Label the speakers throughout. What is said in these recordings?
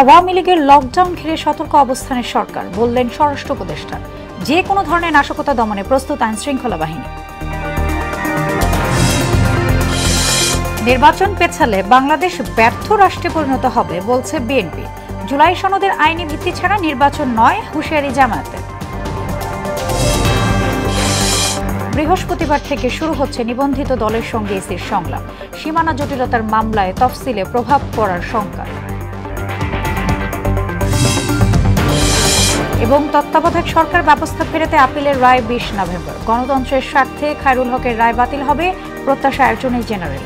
Speaker 1: আওয়ামী লীগের লকডাউন ঘিরে সতর্ক অবস্থানে সরকার, বললেন স্বরাষ্ট্র উপদেষ্টা। যে কোনো ধরনের নাশকতা দমনে প্রস্তুত আইনশৃঙ্খলা বাহিনী। নির্বাচন পেছালে বাংলাদেশ ব্যর্থ রাষ্ট্রে পরিণত হবে, বলছে বিএনপি। জুলাই সনদের আইনি ভিত্তি ছাড়া নির্বাচন নয়, হুঁশিয়ারি জামায়াতের। বৃহস্পতিবার থেকে শুরু হচ্ছে নিবন্ধিত দলের সঙ্গে ইসির সংলাপ। সীমানা জটিলতার মামলায় তফসিলে প্রভাব পড়ার শঙ্কা। এবং তত্ত্বাবধায়ক সরকার ব্যবস্থা ফেরাতে আপিলের রায় 20 নভেম্বর। গণতন্ত্রের স্বার্থে খায়রুল হকের রায় বাতিল হবে, প্রত্যাশা অ্যাটর্নি জেনারেল।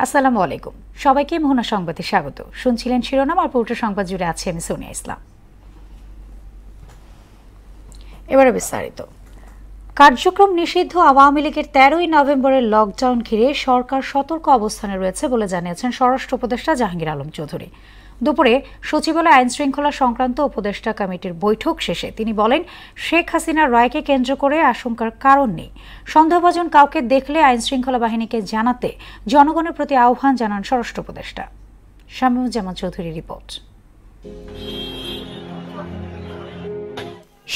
Speaker 1: আসসালামু আলাইকুম, সবাইকে মোহনা সংবাদে স্বাগত। শুনছিলেন শিরোনাম, আর পুরো সংবাদ জুড়ে আছে আমি সোনিয়া ইসলাম। এবারে বিস্তারিত। কার্যক্রম নিষিদ্ধ আওয়ামী লীগের 13ই নভেম্বরের লকডাউন ঘিরে সরকার সতর্ক অবস্থানে রয়েছে বলে জানিয়েছেন স্বরাষ্ট্র উপদেষ্টা জাহাঙ্গীর আলম চৌধুরী। দুপুরে সচিবালয়ে আইন শৃঙ্খলা সংক্রান্ত উপদেষ্টা কমিটির বৈঠক শেষে তিনি বলেন, শেখ হাসিনার রায়কে কেন্দ্র করে আশঙ্কার কারণ নেই। সন্দেহভাজন কাউকে দেখলে আইন শৃঙ্খলা বাহিনীকে জানাতে জনগণের প্রতি আহ্বান জানান স্বরাষ্ট্র উপদেষ্টা। শামীমুজ্জামান চৌধুরীর রিপোর্ট।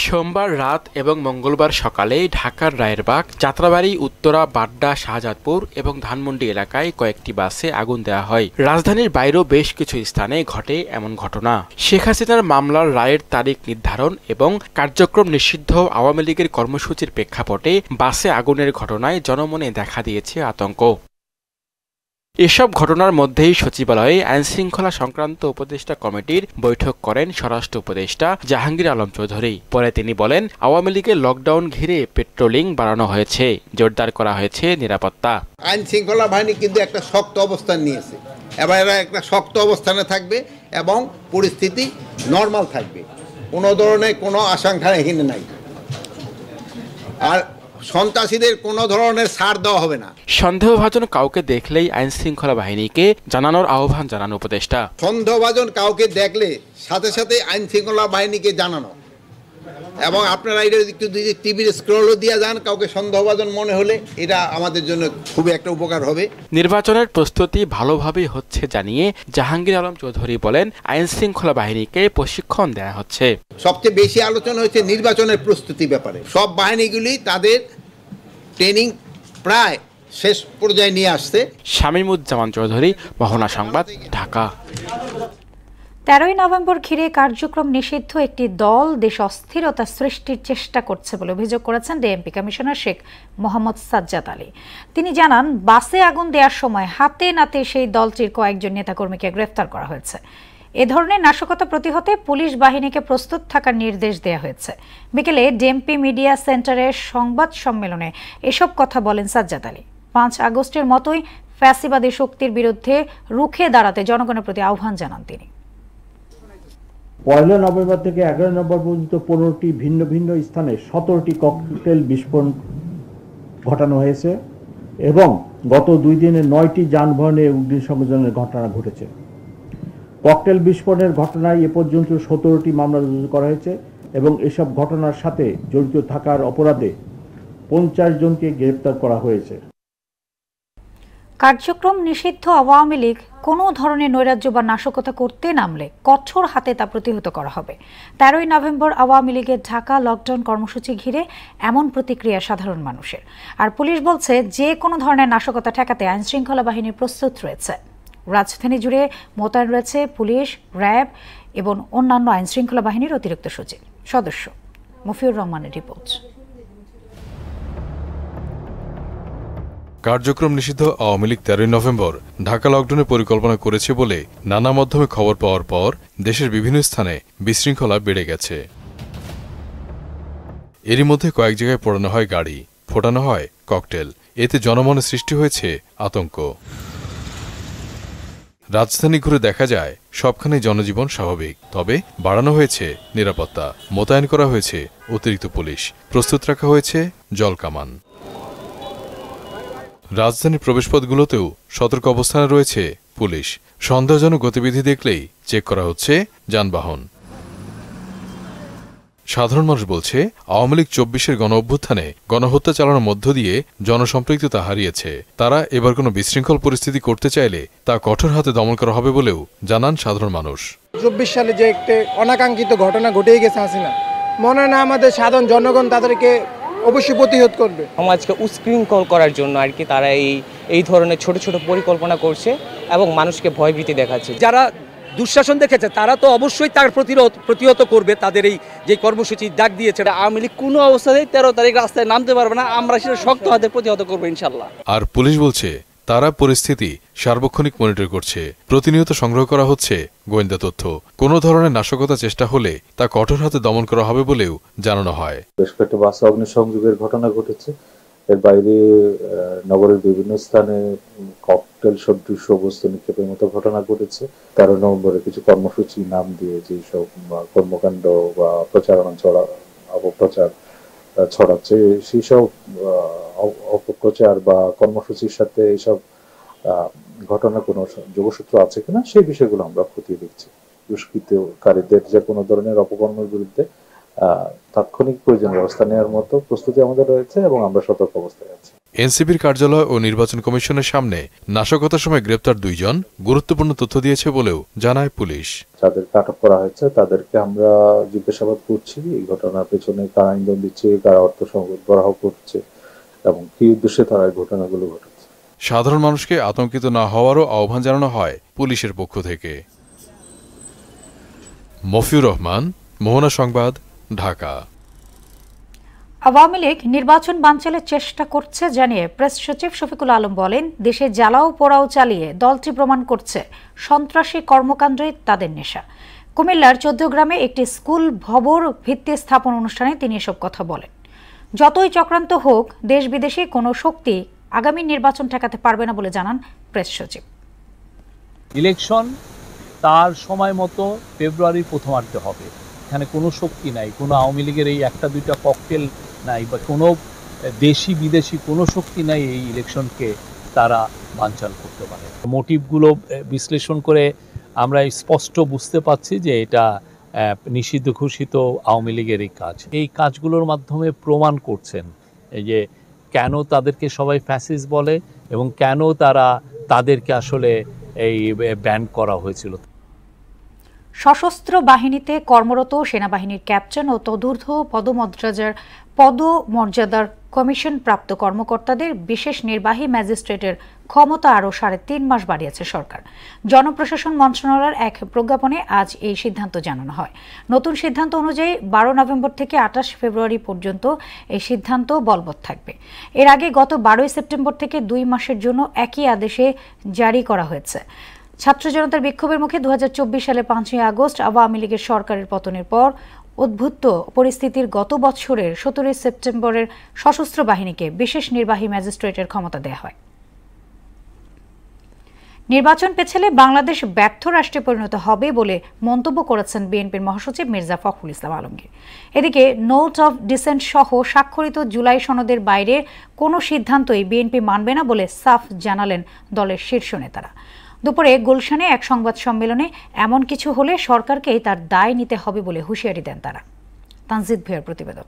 Speaker 2: সোমবার রাত এবং মঙ্গলবার সকালে ঢাকার রায়েরবাগ, যাত্রাবাড়ি, উত্তরা, বাড্ডা, শাহজাদপুর এবং ধানমন্ডি এলাকায় কয়েকটি বাসে আগুন দেওয়া হয়। রাজধানীর বাইরেও বেশ কিছু স্থানে ঘটে এমন ঘটনা। শেখ হাসিনার মামলার রায়ের তারিখ নির্ধারণ এবং কার্যক্রম নিষিদ্ধ আওয়ামী লীগের কর্মসূচির প্রেক্ষাপটে বাসে আগুনের ঘটনায় জনমনে দেখা দিয়েছে আতঙ্ক। এসব ঘটনার মধ্যেই সচিবালয়ে আইনশৃঙ্খলা সংক্রান্ত উপদেষ্টা কমিটির বৈঠক করেন স্বরাষ্ট্র উপদেষ্টা জাহাঙ্গীর আলম চৌধুরী। পরে তিনি বলেন, আওয়ামী লীগের লকডাউন ঘিরে পেট্রোলিং বাড়ানো হয়েছে, জোরদার করা হয়েছে নিরাপত্তা।
Speaker 3: আইন শৃঙ্খলা বাহিনী কিন্তু একটা শক্ত অবস্থান নিয়েছে, এবার এরা একটা শক্ত অবস্থানে থাকবে এবং পরিস্থিতি নর্মাল থাকবে, কোনো ধরনের কোনো আশঙ্কা এখানে নাই। আর সন্ত্রাসীদের কোনো ধরনের ছাড় দেওয়া হবে না।
Speaker 2: সন্দেহভাজন কাউকে দেখলেই আইন শৃঙ্খলা বাহিনীকে জানানোর আহ্বান জানান উপদেষ্টা।
Speaker 3: সন্দেহভাজন কাউকে দেখলে সাথে সাথে আইন শৃঙ্খলা বাহিনীকে জানানো, এবং আপনারা এটা একটু টিভির স্ক্রলও দিয়ে যান, কাউকে সন্দেহভাজন মনে হলে এটা আমাদের জন্য খুবই একটা উপকার হবে।
Speaker 2: নির্বাচনের প্রস্তুতি ভালোভাবেই হচ্ছে জানিয়ে জাহাঙ্গীর আলম চৌধুরী বলেন, আইন শৃঙ্খলা বাহিনীকে প্রশিক্ষণ দেওয়া হচ্ছে।
Speaker 3: সবচেয়ে বেশি আলোচনা হচ্ছে নির্বাচনের প্রস্তুতি ব্যাপারে। সব বাহিনীগুলি তাদের ট্রেনিং প্রায় শেষ পর্যায়ে নিয়ে আসছে।
Speaker 2: শামীমুজ্জামান চৌধুরী, মোহনা সংবাদ, ঢাকা।
Speaker 1: 13ই নভেম্বর ঘিরে কার্যক্রম নিষিদ্ধ একটি দল দেশ অস্থিরতা সৃষ্টির চেষ্টা করছে বলে অভিযোগ করেছেন ডিএমপি কমিশনার শেখ মোহাম্মদ সাজ্জাদ আলী। তিনি জানান, বাসে আগুন দেওয়ার সময় হাতে নাতে সেই দলটির কয়েকজন নেতাকর্মীকে গ্রেফতার করা হয়েছে। এ ধরনের নাশকতা প্রতিহতে পুলিশ বাহিনীকে প্রস্তুত থাকার নির্দেশ দেওয়া হয়েছে। বিকেলে ডিএমপি মিডিয়া সেন্টারের সংবাদ সম্মেলনে এসব কথা বলেন সাজ্জাদ আলী। 5 আগস্টের মতোই ফ্যাসিবাদী শক্তির বিরুদ্ধে রুখে দাঁড়াতে জনগণের প্রতি আহ্বান জানান তিনি।
Speaker 4: 1 নভেম্বর থেকে 11 নভেম্বর পর্যন্ত 15টি ভিন্ন ভিন্ন স্থানে 17টি ককটেল বিস্ফোরণ ঘটানো হয়েছে এবং গত 2 দিনে 9টি যানবাহনে অগ্নিসংযোগের ঘটনা ঘটেছে। ককটেল বিস্ফোরণের ঘটনায় এ পর্যন্ত 17টি মামলা রুজু করা হয়েছে এবং এসব ঘটনার সাথে জড়িত থাকার অপরাধে 50 জনকে গ্রেফতার করা হয়েছে।
Speaker 1: কার্যক্রম নিষিদ্ধ আওয়ামী লীগ কোনো ধরনের নৈরাজ্য বা নাশকতা করতে নামলে কঠোর হাতে তা প্রতিহত করা হবে। 13ই নভেম্বর আওয়ামী লীগের ঢাকা লকডাউন কর্মসূচি ঘিরে এমন প্রতিক্রিয়া সাধারণ মানুষের। আর পুলিশ বলছে, যে কোনো ধরনের নাশকতা ঠেকাতে আইন শৃঙ্খলা বাহিনী প্রস্তুত রয়েছে। রাজধানী জুড়ে মোতায়েন রয়েছে পুলিশ, র্যাব এবং অন্যান্য আইন শৃঙ্খলা বাহিনীর অতিরিক্ত সদস্য। মফিউর রহমানের রিপোর্ট।
Speaker 5: কার্যক্রম নিষিদ্ধ আওয়ামী লীগ 13ই নভেম্বর ঢাকা লকডাউনের পরিকল্পনা করেছে বলে নানা মাধ্যমে খবর পাওয়ার পর দেশের বিভিন্ন স্থানে বিশৃঙ্খলা বেড়ে গেছে। এরই মধ্যে কয়েক জায়গায় পোড়ানো হয় গাড়ি, ফোটানো হয় ককটেল। এতে জনমনে সৃষ্টি হয়েছে আতঙ্ক। রাজধানী ঘুরে দেখা যায় সবখানে জনজীবন স্বাভাবিক, তবে বাড়ানো হয়েছে নিরাপত্তা, মোতায়েন করা হয়েছে অতিরিক্ত পুলিশ, প্রস্তুত রাখা হয়েছে জলকামান। রাজধানীর প্রবেশপথগুলোতেও সতর্ক অবস্থানে রয়েছে পুলিশ। সন্দেহজনক গতিবিধি দেখলেই চেক করা হচ্ছে যানবাহন। সাধারণ মানুষ বলছে, আওয়ামী লীগ ২৪-এর গণঅভ্যুত্থানে গণহত্যা চালানোর মধ্য দিয়ে জনসম্পৃক্ততা হারিয়েছে। তারা এবার কোনো বিশৃঙ্খল পরিস্থিতি করতে চাইলে তা কঠোর হাতে দমন করা হবে বলেও জানান সাধারণ মানুষ।
Speaker 6: ২৪ সালে যে একটি অনাকাঙ্ক্ষিত ঘটনা ঘটেই গেছে হাসিনা, মনে হয় না আমাদের সাধারণ জনগণ তাদেরকে অবশ্যই প্রতিহত করবে।
Speaker 7: সমাজকে উৎশৃঙ্খল করার জন্য আর কি তারা এই ধরনের ছোট ছোট পরিকল্পনা করছে এবং মানুষকে ভয়ভীতি দেখাচ্ছে।
Speaker 8: যারা দুঃশাসন দেখেছে তারা তো অবশ্যই তার প্রতিহত করবে। তাদের এই যে কর্মসূচি ডাক দিয়েছে,
Speaker 9: আওয়ামী লীগ কোনো অবস্থাতেই 13 তারিখ রাস্তায় নামতে পারবে না। আমরা সেটা শক্ত হাতে প্রতিহত করবো ইনশাল্লাহ।
Speaker 5: আর পুলিশ বলছে, তারা পরিস্থিতি সার্বক্ষণিক মনিটর করছে। প্রতিনিয়ত সংগ্রহ করা হচ্ছে গোয়েন্দা তথ্য। কোনো ধরনের নাশকতা চেষ্টা হলে তা কঠোর হাতে দমন করা হবে বলেও জানানো হয়।
Speaker 10: বেশ কয়েকটা বাসে অগ্নিসংযোগের ঘটনা ঘটেছে। এর বাইরে নগরের বিভিন্ন স্থানে ককটেল সদৃশ বস্তু নিক্ষেপের মতো ঘটনা ঘটেছে। 13 নভেম্বরে কিছু কর্মসূচি নাম দিয়ে যেসব কর্মকাণ্ড বা প্রচারণা অপপ্রচার ছড়াচ্ছে, সেই সব অপপ্রচার বা কর্মসূচির সাথে এইসব ঘটনা কোনো যোগসূত্র আছে কিনা সেই বিষয়গুলো আমরা খতিয়ে দেখছি। দুষ্কৃতকারীদের যে কোনো ধরনের অপকর্মের বিরুদ্ধে তাৎক্ষণিক প্রয়োজনীয় ব্যবস্থা নেওয়ার মতো প্রস্তুতি আমাদের রয়েছে এবং আমরা সতর্ক অবস্থায় আছি।
Speaker 5: এনসিপির কার্যালয় ও নির্বাচন কমিশনের সামনে নাশকতার সময় গ্রেপ্তার 2 জন গুরুত্বপূর্ণ তথ্য দিয়েছে বলেও জানায় পুলিশ।
Speaker 10: যাদেরকে আটক করা হয়েছে তাদেরকে আমরা জিজ্ঞাসাবাদ করছি। এই ঘটনার পেছনে কারা ইন্ধন দিচ্ছে, কারা অর্থ সরবরাহ করছে এবং কি উদ্দেশ্যে তারা এই ঘটনাগুলো ঘটাচ্ছে।
Speaker 5: সাধারণ মানুষকে আতঙ্কিত না হওয়ারও আহ্বান জানানো হয় পুলিশের পক্ষ থেকে। মফিউর রহমান, মোহনা সংবাদ, ঢাকা।
Speaker 1: আওয়ামী লীগ নির্বাচন বানচালের চেষ্টা করছে জানিয়ে প্রেস সচিব শফিকুল আলম বলেন, দেশে জ্বালাও পোড়াও চালিয়ে দলটি প্রমাণ করছে সন্ত্রাসী কর্মকাণ্ডই তাদের নেশা। কুমিল্লার 14 গ্রামে একটি স্কুল ভবন ভিত্তি স্থাপন অনুষ্ঠানে তিনি এসব কথা বলেন। যতই চক্রান্ত হোক, দেশ বিদেশে কোনো শক্তি আগামী নির্বাচন ঠেকাতে পারবে না বলে জানান প্রেস সচিব।
Speaker 11: ইলেকশন তার সময় মতো ফেব্রুয়ারির প্রথমার্ধে হবে। এখানে কোনো শক্তি নাই, কোনো আওয়ামী লীগের এই 1-2টা ককটেল নাই বা কোনো দেশি বিদেশি কোনো শক্তি নাই এই ইলেকশনকে তারা বানচাল করতে পারে। মোটিভগুলো বিশ্লেষণ করে আমরা স্পষ্ট বুঝতে পারছি যে এটা নিষিদ্ধ ঘোষিত আওয়ামী লীগের এই কাজ। এই কাজগুলোর মাধ্যমে প্রমাণ করছেন এই যে কেন তাদেরকে সবাই ফ্যাসিস্ট বলে এবং কেন তাদেরকে আসলে এই ব্যান করা হয়েছিল।
Speaker 1: সশস্ত্র বাহিনীতে কর্মরত সেনাবাহিনীর ক্যাপ্টেন ও তদূর্ধ্ব পদমর্যাদার কমিশন প্রাপ্ত কর্মকর্তাদের বিশেষ নির্বাহী ম্যাজিস্ট্রেটের ক্ষমতা আরও 3.5 মাস বাড়িয়েছে সরকার। জনপ্রশাসন মন্ত্রণালয়ের এক প্রজ্ঞাপনে আজ এই সিদ্ধান্ত জানানো হয়। নতুন সিদ্ধান্ত অনুযায়ী 12 নভেম্বর থেকে 28 ফেব্রুয়ারি পর্যন্ত এই সিদ্ধান্ত বলবৎ থাকবে। এর আগে গত 12 সেপ্টেম্বর থেকে 2 মাসের জন্য একই আদেশে জারি করা হয়েছে। ছাত্র জনতার বিক্ষোভের মুখে 2024 সালে 5 আগস্ট আওয়ামী লীগের সরকারের পতনের পর উদ্ভূত পরিস্থিতির গত বছরের 17 সেপ্টেম্বরের সশস্ত্র বাহিনীকে বিশেষ নির্বাহী ম্যাজিস্ট্রেটের ক্ষমতা দেওয়া হয়। নির্বাচন পেছালে বাংলাদেশ ব্যর্থ রাষ্ট্রে পরিণত হবে বলে মন্তব্য করেছেন বিএনপির মহাসচিব মির্জা ফখরুল ইসলাম আলমগীর। এদিকে নোট অফ ডিসেন্ট সহ স্বাক্ষরিত জুলাই সনদের বাইরে কোনো সিদ্ধান্তই বিএনপি মানবে না বলে সাফ জানালেন দলের শীর্ষ নেতারা। দুপুরে গুলশানে এক সংবাদ সম্মেলনে এমন কিছু হলে সরকারকেই তার দায় নিতে হবে বলে হুঁশিয়ারি দেন তারা। তানজিদ ভিয়ার প্রতিবেদন।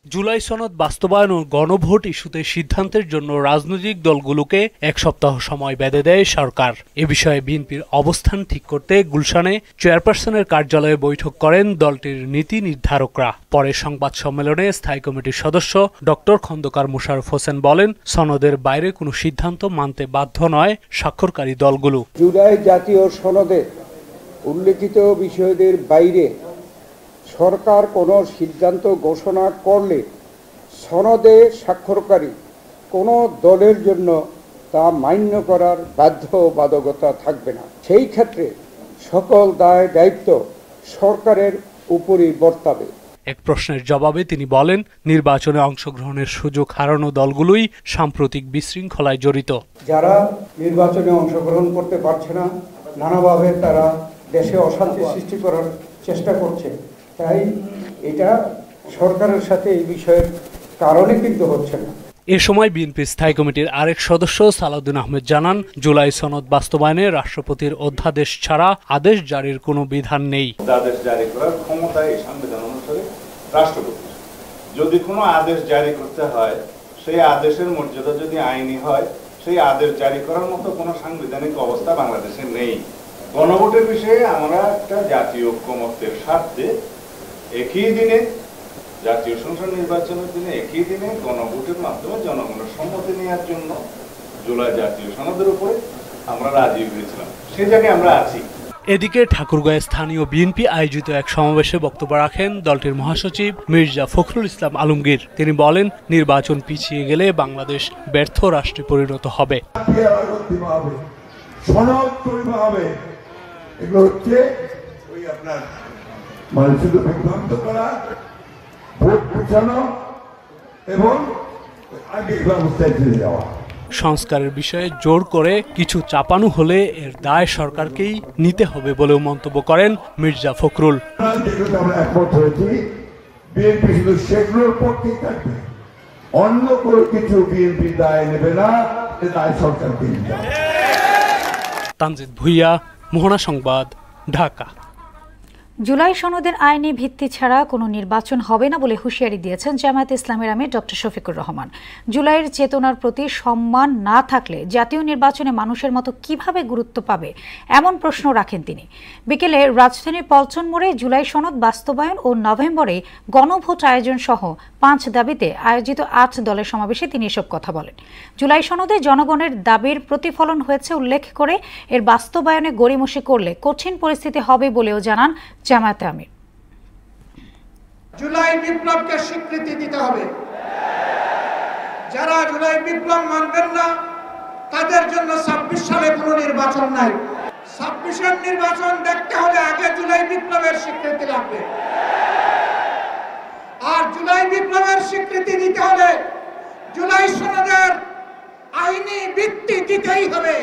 Speaker 12: জুলাই সনদ বাস্তবায়ন ও গণভোট ইস্যুতে সিদ্ধান্তের জন্য রাজনৈতিক দলগুলোকে 1 সপ্তাহ সময় বেঁধে দেয় সরকার। এ বিষয়ে বিএনপির অবস্থান ঠিক করতে গুলশানে চেয়ারপারসনের কার্যালয়ে বৈঠক করেন দলটির নীতি নির্ধারকরা। পরে সংবাদ সম্মেলনে স্থায়ী কমিটির সদস্য ডক্টর খন্দকার মোশাররফ হোসেন বলেন, সনদের বাইরে কোনো সিদ্ধান্ত মানতে বাধ্য নয় স্বাক্ষরকারী দলগুলো।
Speaker 13: জুলাই জাতীয় সনদে উল্লেখিত বিষয়দের বাইরে সরকার কোনো সিদ্ধান্ত ঘোষণা করলে সনদে স্বাক্ষরকারী কোনো দলের জন্য তা মান্য করার বাধ্যবাধকতা থাকবে না। সেই ক্ষেত্রে সকল দায় দায়িত্ব সরকারের উপরই বর্তাবে।
Speaker 12: এক প্রশ্নের জবাবে তিনি বলেন, নির্বাচনে অংশগ্রহণের সুযোগ হারানো দলগুলোই সাম্প্রতিক বিশৃঙ্খলায় জড়িত।
Speaker 13: যারা নির্বাচনে অংশগ্রহণ করতে পারছে না, নানাভাবে তারা দেশে অশান্তি সৃষ্টি করার চেষ্টা করছে। তাই এটা সরকারের সাথে এই বিষয়ের কারণে কিন্তু হচ্ছে না।
Speaker 12: এ সময় বিএনপি স্থায়ী কমিটির আরেক সদস্য সালাউদ্দিন আহমেদ জানান, জুলাই সনদ বাস্তবায়নে রাষ্ট্রপতির অধ্যাদেশ ছাড়া আদেশ জারির কোনো বিধান নেই।
Speaker 14: আদেশ জারি করার ক্ষমতা এই সংবিধান অনুসারে রাষ্ট্রপতির। যদি কোনো আদেশ জারি করতে হয়, সেই আদেশের মর্যাদা যদি আইনি হয়, সেই আদেশ জারি করার মতো কোনো সাংবিধানিক অবস্থা বাংলাদেশে নেই। গণভোটের বিষয়ে আমরা একটা জাতীয় ঐক্যমত্যের স্বার্থে একই দিনে জাতীয় সংসদ নির্বাচনের দিনে একই দিনে গণভোটের মাধ্যমে জনগণের সম্মতি নেওয়ার জন্য জুলাই জাতীয় সনদের উপরে আমরা রাজি হয়েছিলাম। সেই জায়গায় আমরা আছি।
Speaker 12: এদিকে ঠাকুরগাঁয়ে স্থানীয় বিএনপি আয়োজিত এক সমাবেশে বক্তব্য রাখেন দলটির মহাসচিব মির্জা ফখরুল ইসলাম আলমগীর। তিনি বলেন, নির্বাচন পিছিয়ে গেলে বাংলাদেশ ব্যর্থ রাষ্ট্রে পরিণত হবে। সংস্কারের বিষয়ে জোর করে কিছু চাপানো হলে এর দায় সরকারকেই নিতে হবে বলেও মন্তব্য করেন মির্জা ফখরুল।
Speaker 15: অন্য কোনো কিছু বিএনপি দায় নেবে না, দায় সরকারকে নিতে হবে।
Speaker 12: তানজিদ ভুইয়া, মোহনা সংবাদ, ঢাকা।
Speaker 1: জুলাই সনদের আইনি ভিত্তি ছাড়া কোনো নির্বাচন হবে না বলে হুঁশিয়ারি দিয়েছেন জামায়াতে ইসলামের আমির ডক্টর শফিকুর রহমান। জুলাইয়ের চেতনার প্রতি সম্মান না থাকলে জাতীয় নির্বাচনে মানুষের মতো কিভাবে গুরুত্ব পাবে, এমন প্রশ্ন রাখেন তিনি। বিকেলে রাজধানীর পল্টন মোড়ে জুলাই সনদ বাস্তবায়ন ও নভেম্বরে গণভোট আয়োজন সহ 5 দাবিতে আয়োজিত 8 দলের সমাবেশে তিনি এসব কথা বলেন। জুলাই সনদে জনগণের দাবির প্রতিফলন হয়েছে উল্লেখ করে এর বাস্তবায়নে গড়িমসি করলে কঠিন পরিস্থিতি হবে বলেও জানান জামায়াতে আমির।
Speaker 13: জুলাই বিপ্লবকে স্বীকৃতি দিতে হবে। যারা জুলাই বিপ্লব মানবেন না, তাদের জন্য 26 সালে কোনো নির্বাচন নাই। 26-এর নির্বাচন দেখতে হলে আগে জুলাই বিপ্লবের স্বীকৃতি লাগবে। আর জুলাই বিপ্লবের স্বীকৃতি দিতে হলে জুলাই সনদের আইনি ভিত্তি দিতেই হবে।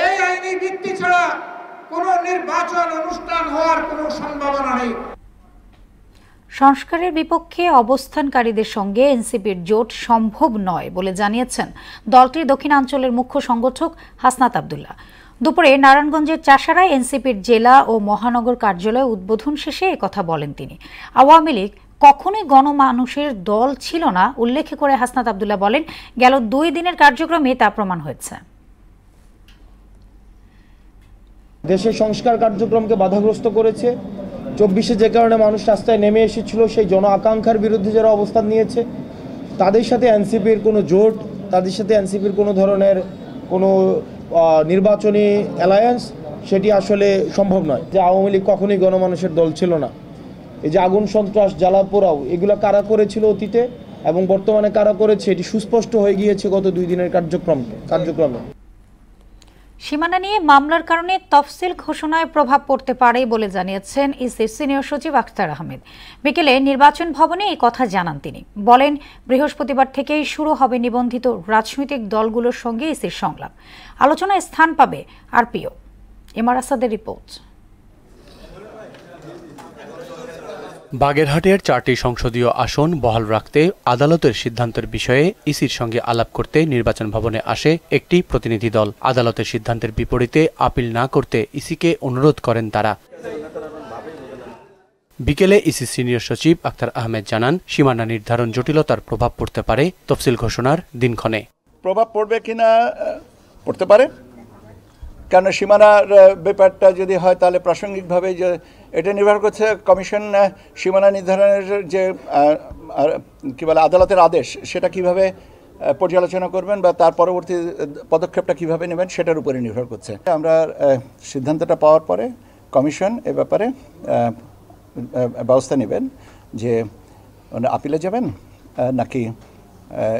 Speaker 13: এই আইনি ভিত্তি ছাড়া কোনো নির্বাচন অনুষ্ঠান হওয়ার কোনো সম্ভাবনা নেই।
Speaker 1: সংস্কারের বিপক্ষে অবস্থানকারীদের সঙ্গে এনসিপির জোট সম্ভব নয় বলে জানিয়েছেন দলটির দক্ষিণাঞ্চলের মুখ্য সংগঠক হাসনাত আব্দুল্লাহ। দুপুরে নারায়ণগঞ্জের চাষারায় এনসিপির জেলা ও মহানগর কার্যালয়ে উদ্বোধন শেষে একথা বলেন তিনি। আওয়ামী লীগ কখনোই গণমানুষের দল ছিল না উল্লেখ করে হাসনাত আব্দুল্লাহ বলেন, গেল 2 দিনের কার্যক্রমে তা প্রমাণ হয়েছে।
Speaker 6: দেশের সংস্কার কার্যক্রমকে বাধাগ্রস্ত করেছে। 24-এ যে কারণে মানুষ রাস্তায় নেমে এসেছিল, সেই জন আকাঙ্ক্ষার বিরুদ্ধে যারা অবস্থান নিয়েছে, তাদের সাথে এনসিপির কোনো জোট, তাদের সাথে এনসিপির কোনো ধরনের কোনো নির্বাচনী অ্যালায়েন্স, সেটি আসলে সম্ভব নয়। যে আওয়ামী লীগ কখনোই গণমানুষের দল ছিল না। এই যে আগুন সন্ত্রাস জ্বালা পোড়াও, এগুলো কারা করেছিল অতীতে এবং বর্তমানে কারা করেছে, এটি সুস্পষ্ট হয়ে গিয়েছে গত 2 দিনের কার্যক্রমে।
Speaker 1: সীমানা নিয়ে মামলার কারণে তফসিল ঘোষণায় প্রভাব পড়তে পারে বলে জানিয়েছেন ইসির সিনিয়র সচিব আখতার আহমেদ। বিকেলে নির্বাচন ভবনে এই কথা জানান তিনি। বলেন, বৃহস্পতিবার থেকেই শুরু হবে নিবন্ধিত রাজনৈতিক দলগুলোর সঙ্গে ইসির সংলাপ। আলোচনায় স্থান পাবে আরপিও। এমআর আসাদের রিপোর্ট।
Speaker 12: বাগেরহাটের 4টি সংসদীয় আসন বহাল রাখতে আদালতের সিদ্ধান্তের বিষয়ে ইসির সঙ্গে আলাপ করতে নির্বাচন ভবনে আসে একটি প্রতিনিধি দল। আদালতের সিদ্ধান্তের বিপরীতে আপিল না করতে ইসিকে অনুরোধ করেন তারা। বিকেলে ইসি সিনিয়র সচিব আখতার আহমেদ জানান, সীমানা নির্ধারণ জটিলতার প্রভাব পড়তে পারে তফসিল ঘোষণার দিনক্ষণে।
Speaker 16: প্রভাব পড়বে কিনা পড়তে পারে, কারণ সীমানার ব্যাপারটা যদি হয় তাহলে প্রাসঙ্গিকভাবে যে এটা নির্ভর করছে কমিশন সীমানা নির্ধারণের যে কী বলে আদালতের আদেশ, সেটা কিভাবে পর্যালোচনা করবেন বা তার পরবর্তী পদক্ষেপটা কিভাবে নেবেন সেটার উপরে নির্ভর করছে। আমরা সিদ্ধান্তটা পাওয়ার পরে কমিশন এ ব্যাপারে ব্যবস্থা নেবেন যে আপিলে যাবেন নাকি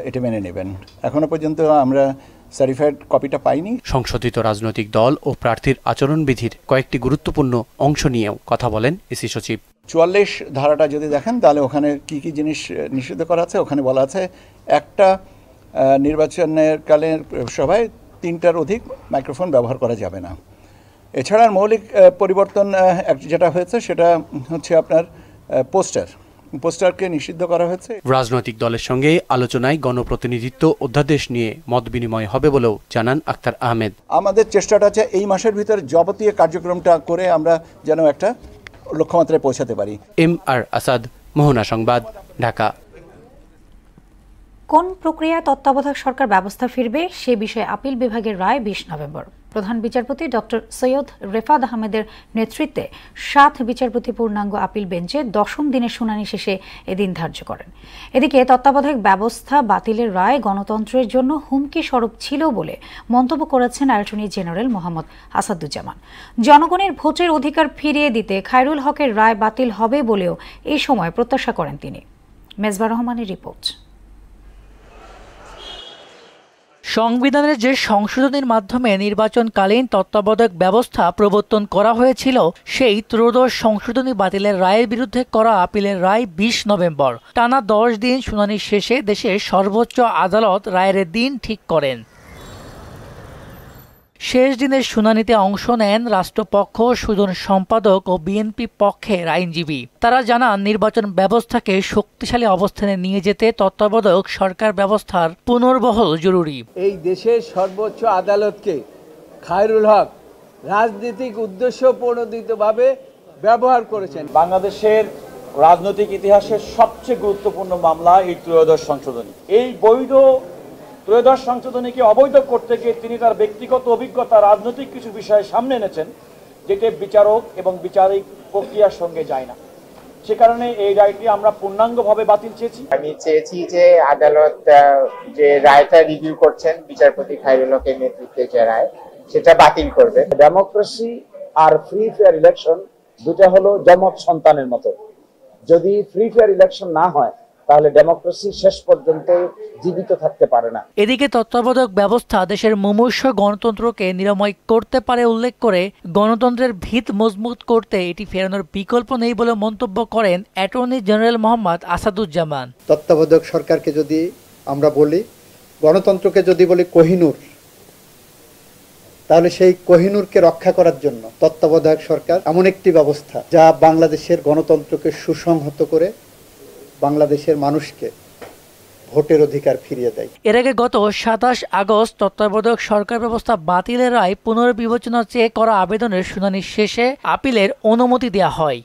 Speaker 16: এটা মেনে নেবেন। এখনো পর্যন্ত আমরা সার্টিফাইড কপিটা পাইনি।
Speaker 12: সংশোধিত রাজনৈতিক দল ও প্রার্থীর আচরণবিধির কয়েকটি গুরুত্বপূর্ণ অংশ নিয়েও কথা বলেন ইসি সচিব।
Speaker 16: 44 ধারাটা যদি দেখেন তাহলে ওখানে কি কি জিনিস নিষিদ্ধ করা আছে। ওখানে বলা আছে একটা নির্বাচনের কালে সভায় 3টার অধিক মাইক্রোফোন ব্যবহার করা যাবে না। এছাড়া মৌলিক পরিবর্তন যেটা হয়েছে সেটা হচ্ছে আপনার পোস্টার পোস্টারকে নিষিদ্ধ করা হয়েছে।
Speaker 17: রাজনৈতিক দলের সঙ্গে আলোচনায় গণপ্রতিনিধিত্ব অধ্যাদেশ নিয়ে মত বিনিময় হবে বলেও জানান আক্তার আহমেদ।
Speaker 16: আমাদের চেষ্টাটা হচ্ছে এই মাসের ভিতরে যাবতীয় কার্যক্রমটা করে আমরা যেন একটা লক্ষ্যমাত্রায় পৌঁছাতে পারি।
Speaker 17: MR আসাদ, মোহনা সংবাদ, ঢাকা।
Speaker 1: কোন প্রক্রিয়ায় তত্ত্বাবধায়ক সরকার ব্যবস্থা ফিরবে সে বিষয়ে আপিল বিভাগের রায় 20 নভেম্বর। প্রধান বিচারপতি ডক্টর সৈয়দ রেফাত আহমেদের নেতৃত্বে 7 বিচারপতি পূর্ণাঙ্গ আপিল বেঞ্চে 10ম দিনের শুনানি শেষে এদিন ধার্য করেন। এদিকে তত্ত্বাবধায়ক ব্যবস্থা বাতিলের রায় গণতন্ত্রের জন্য হুমকি স্বরূপ ছিল বলে মন্তব্য করেছেন অ্যাটর্নি জেনারেল মোহাম্মদ আসাদুজ্জামান। জনগণের ভোটের অধিকার ফিরিয়ে দিতে খায়রুল হকের রায় বাতিল হবে বলেও এই সময় প্রত্যাশা করেন তিনি। মেজবা রহমানের রিপোর্ট।
Speaker 18: সংবিধানের যে সংশোধনীর মাধ্যমে নির্বাচনকালীন তত্ত্বাবধায়ক ব্যবস্থা প্রবর্তন করা হয়েছিল সেই ত্রয়োদশ সংশোধনী বাতিলের রায়ের বিরুদ্ধে করা আপিলের রায় 20 নভেম্বর। টানা 10 দিন শুনানি শেষে দেশের সর্বোচ্চ আদালত রায়ের দিন ঠিক করেন। শেষ দিনের শুনানিতে অংশ নেন রাষ্ট্রপক্ষ, সুজন সম্পাদক ও বিএনপি পক্ষের আইনজীবী। তারা জানান নির্বাচন ব্যবস্থাকে শক্তিশালী অবস্থানে নিয়ে যেতে তত্ত্বাবধায়ক সরকার ব্যবস্থার পুনর্বহাল জরুরি।
Speaker 19: এই দেশের সর্বোচ্চ আদালতকে খায়রুল হক রাজনৈতিক উদ্দেশ্য প্রণোদিতভাবে ব্যবহার করেছেন।
Speaker 20: বাংলাদেশের রাজনৈতিক ইতিহাসের সবচেয়ে গুরুত্বপূর্ণ মামলা এই ত্রয়োদশ সংশোধনী। এই বৈধ ত্রয়োদশ সংশোধনীকে অবৈধ করতে গিয়ে তিনি তার ব্যক্তিগত অভিজ্ঞতা, রাজনৈতিক কিছু বিষয় সামনে এনেছেন যেটি বিচারক এবং বিচারিক প্রক্রিয়ার সঙ্গে যায় না। সে কারণে এই রায়টি আমরা পূর্ণাঙ্গভাবে বাতিল চেয়েছি।
Speaker 21: আমি চেয়েছি যে আদালত যে রায়টা রিভিউ করছেন বিচারপতি খায়রুল হকের নেতৃত্বে যে রায়, সেটা বাতিল করবে।
Speaker 20: ডেমোক্রেসি আর ফ্রি ফেয়ার ইলেকশন দুটা হলো যমজ সন্তানের মতো। যদি ফ্রি ফেয়ার ইলেকশন না হয় তাহলে ডেমোক্রেসি শেষ পর্যন্ত জীবিত থাকতে পারে না।
Speaker 18: এদিকে তত্ত্বাবধায়ক ব্যবস্থা দেশের মুমূর্ষ গণতন্ত্রকে নিরাময় করতে পারে উল্লেখ করে গণতন্ত্রের ভিত মজবুত করতে এটি ফেরানোর বিকল্প নেই বলে মন্তব্য করেন অ্যাটর্নি জেনারেল মোহাম্মদ আসাদুজ্জামান।
Speaker 22: তত্ত্বাবধায়ক সরকারকে যদি আমরা বলি, গণতন্ত্রকে যদি বলি কোহিনূর, তাহলে সেই কোহিনূরকে রক্ষা করার জন্য তত্ত্বাবধায়ক সরকার এমন একটি ব্যবস্থা যা বাংলাদেশের গণতন্ত্রকে সুসংহত করে বাংলাদেশের মানুষকে ভোটের অধিকার ফিরিয়ে দেয়।
Speaker 18: এর আগে গত 27 আগস্ট তত্ত্বাবধায়ক সরকার ব্যবস্থা বাতিলের রায় পুনর্বিবেচনা চেয়ে করা আবেদনের শুনানি শেষে আপিলের অনুমতি দেওয়া হয়।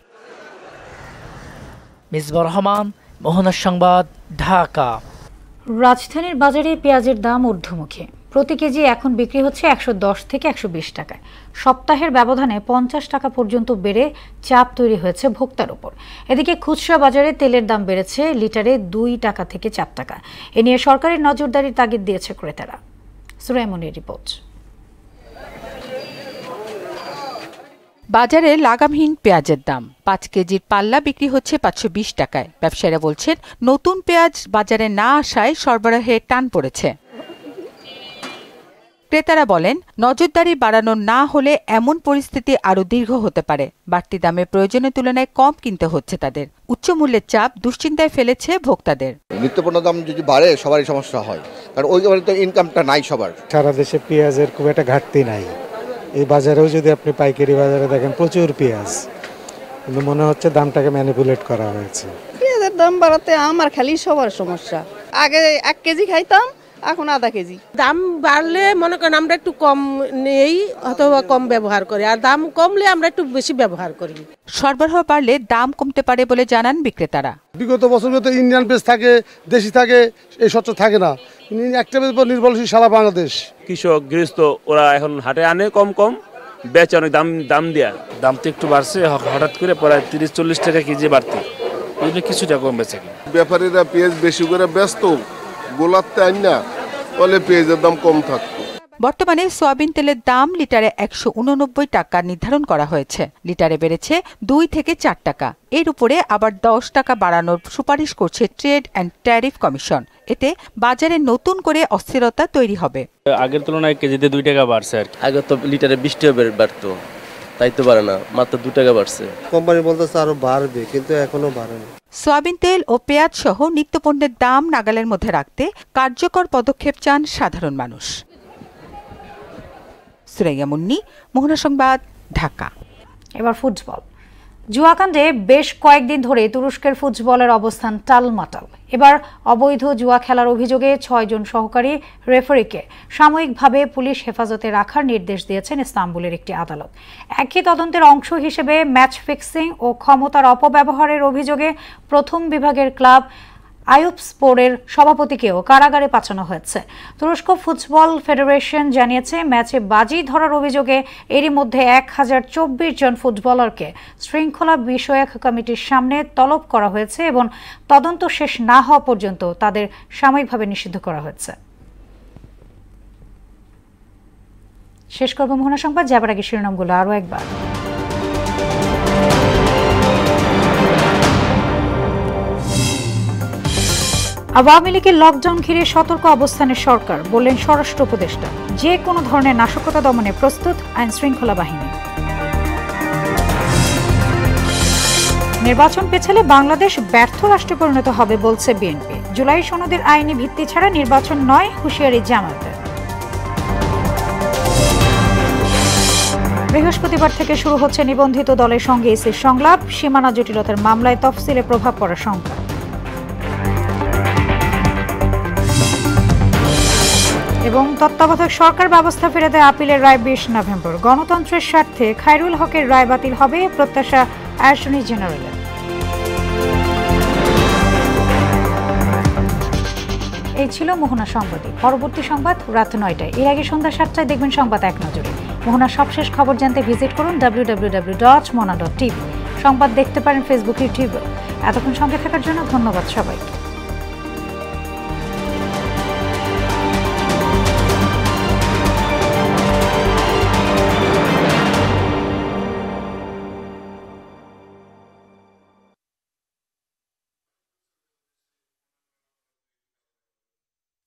Speaker 18: মিসবা রহমান, মোহনা সংবাদ, ঢাকা।
Speaker 1: রাজধানীর বাজারে পেঁয়াজের দাম ঊর্ধ্বমুখী। প্রতি কেজি এখন বিক্রি হচ্ছে 110 থেকে 120 টাকায়। সপ্তাহের ব্যবধানে 50 টাকা পর্যন্ত বেড়ে চাপ তৈরি হয়েছে ভোক্তার উপর। এদিকে খুচরা বাজারে তেলের দাম বেড়েছে লিটারে 2 টাকা থেকে 4 টাকা। এ নিয়ে সরকারের নজরদারির তাগিদ দিয়েছে ক্রেতারা। সুরাইমনির রিপোর্ট।
Speaker 23: বাজারে লাগামহীন পেঁয়াজের দাম 5 কেজির পাল্লা বিক্রি হচ্ছে 520 টাকায়। ব্যবসায়ীরা বলছেন নতুন পেঁয়াজ বাজারে না আসায় সরবরাহে টান পড়েছে। ক্রেতারা বলেন নজরদারি বাড়ানো না হলে এমন পরিস্থিতি আরও দীর্ঘ হতে পারে। বাড়তি দামে প্রয়োজনের তুলনায় কম কিনতে হচ্ছে তাদের। উচ্চ মূল্যের চাপ দুশ্চিন্তায় ফেলেছে ভোক্তাদের।
Speaker 24: নিত্যপণ্য দাম যদি বাড়ে সবারই সমস্যা হয়, কারণ ওই তো ইনকামটা নাই সবার।
Speaker 25: সারা দেশে পেঁয়াজের খুব একটা ঘাটতি নাই। এই বাজারেও যদি আপনি পাইকারি বাজারে দেখেন প্রচুর পেঁয়াজ, কিন্তু মনে হচ্ছে দামটাকে ম্যানিপুলেট করা হয়েছে।
Speaker 26: পেঁয়াজের দাম বাড়াতে আমার খালি সবার সমস্যা। আগে 1 কেজি খাইতাম, এখন আধা কেজি।
Speaker 27: দাম বাড়লে মনে করেন আমরা একটু কম নেই অথবা কম ব্যবহার করি, আর দাম কমলে আমরা একটু বেশি ব্যবহার করি।
Speaker 23: সরবরাহ বাড়লে দাম কমতে পারে বলে জানান বিক্রেতারা।
Speaker 28: বিগত বছরগুলোতে ইন্ডিয়ান পেঁয়াজ থাকে, দেশি থাকে, এই সচ্ছ থাকে না। একটা পেঁয়াজ উপর নির্ভরশীল সারা বাংলাদেশ।
Speaker 29: কৃষক গৃহস্থ ওরা এখন হাটে আনে কম কম, বেচে অনেক দাম দেয়া। দাম তো একটু বাড়ছে হঠাৎ করে, প্রায় 30-40 টাকা কেজি বাড়তি, ওই জন্য কিছুটা কম বেচে।
Speaker 30: ব্যাপারীরা পেঁয়াজ বেশি করে ব্যস্ত গোলাতে আন না, বলে পেঁয়াজের দাম কম থাকতো।
Speaker 23: বর্তমানে সয়াবিন তেলের দাম লিটারে 189 টাকা নির্ধারণ করা হয়েছে। লিটারে বেড়েছে 2 থেকে 4 টাকা। এর উপরে আবার 10 টাকা বাড়ানোর সুপারিশ করছে ট্রেড অ্যান্ড ট্যারিফ কমিশন। এতে বাজারে নতুন করে অস্থিরতা তৈরি হবে।
Speaker 29: আগের তুলনায় কেজিতে 2 টাকা বাড়ছে আর
Speaker 31: আগে তো লিটারে 20 টাকা বাড়তো, তাই তো বাড়ে না, মাত্র 2 টাকা বাড়ছে।
Speaker 32: কোম্পানি বলতেছে আরো বাড়বে, কিন্তু এখনো বাড়েনি।
Speaker 23: সয়াবিন তেল ও পেঁয়াজ সহ নিত্যপণ্যের দাম নাগালের মধ্যে রাখতে কার্যকর পদক্ষেপ চান সাধারণ মানুষ। সুরাইয়া মুন্নি, মোহনা সংবাদ, ঢাকা।
Speaker 1: এবার ফুটবল। জুয়াকাণ্ডে বেশ কয়েকদিন ধরে তুরস্কের ফুটবলের অবস্থান টালমাটাল। এবার অবৈধ জুয়া খেলার অভিযোগে 6 জন সহকারী রেফারিকে সাময়িকভাবে পুলিশ হেফাজতে রাখার নির্দেশ দিয়েছেন ইস্তাম্বুলের একটি আদালত। একই তদন্তের অংশ হিসেবে ম্যাচ ফিক্সিং ও ক্ষমতার অপব্যবহারের অভিযোগে প্রথম বিভাগের ক্লাব আইয়ুপস্পোরের সভাপতিকেও কারাগারে পাঠানো হয়েছে। তুরস্ক ফুটবল ফেডারেশন জানিয়েছে, ম্যাচে বাজি ধরার অভিযোগে এরই মধ্যে 1024 জন ফুটবলারকে শৃঙ্খলা বিষয়ক কমিটির সামনে তলব করা হয়েছে এবং তদন্ত শেষ না হওয়া পর্যন্ত তাদের সাময়িকভাবে নিষিদ্ধ করা হয়েছে। শেষ করব মোহনা সংবাদ, যাবার আগে শিরোনামগুলো আরও একবার। আওয়ামী লীগের লকডাউন ঘিরে সতর্ক অবস্থানে সরকার, বললেন স্বরাষ্ট্র উপদেষ্টা। যে কোনো ধরনের নাশকতা দমনে প্রস্তুত আইন শৃঙ্খলা বাহিনী। নির্বাচন পেছালে বাংলাদেশ ব্যর্থ রাষ্ট্রে পরিণত হবে বলছে বিএনপি। জুলাই সনদের আইনি ভিত্তি ছাড়া নির্বাচন নয়, হুঁশিয়ারি জামায়াতের। বৃহস্পতিবার থেকে শুরু হচ্ছে নিবন্ধিত দলের সঙ্গে ইসির সংলাপ। সীমানা জটিলতার মামলায় তফসিলে প্রভাব পড়ার শঙ্কা। এবং তত্ত্বাবধায়ক সরকার ব্যবস্থা ফিরে দেয় আপিলের রায় 20 নভেম্বর। গণতন্ত্রের স্বার্থে খায়রুল হকের রায় বাতিল হবে, প্রত্যাশা অ্যাটর্নি জেনারেলের। এই ছিল মোহনা সংবাদে। পরবর্তী সংবাদ রাত 9টায়। এর আগে সন্ধ্যা 7টায় দেখবেন সংবাদ এক নজরে। মোহনার সবশেষ খবর জানতে ভিজিট করুন www.mona.tv। সংবাদ দেখতে পারেন ফেসবুক, ইউটিউবে। এতক্ষণ সঙ্গে থাকার জন্য ধন্যবাদ সবাইকে।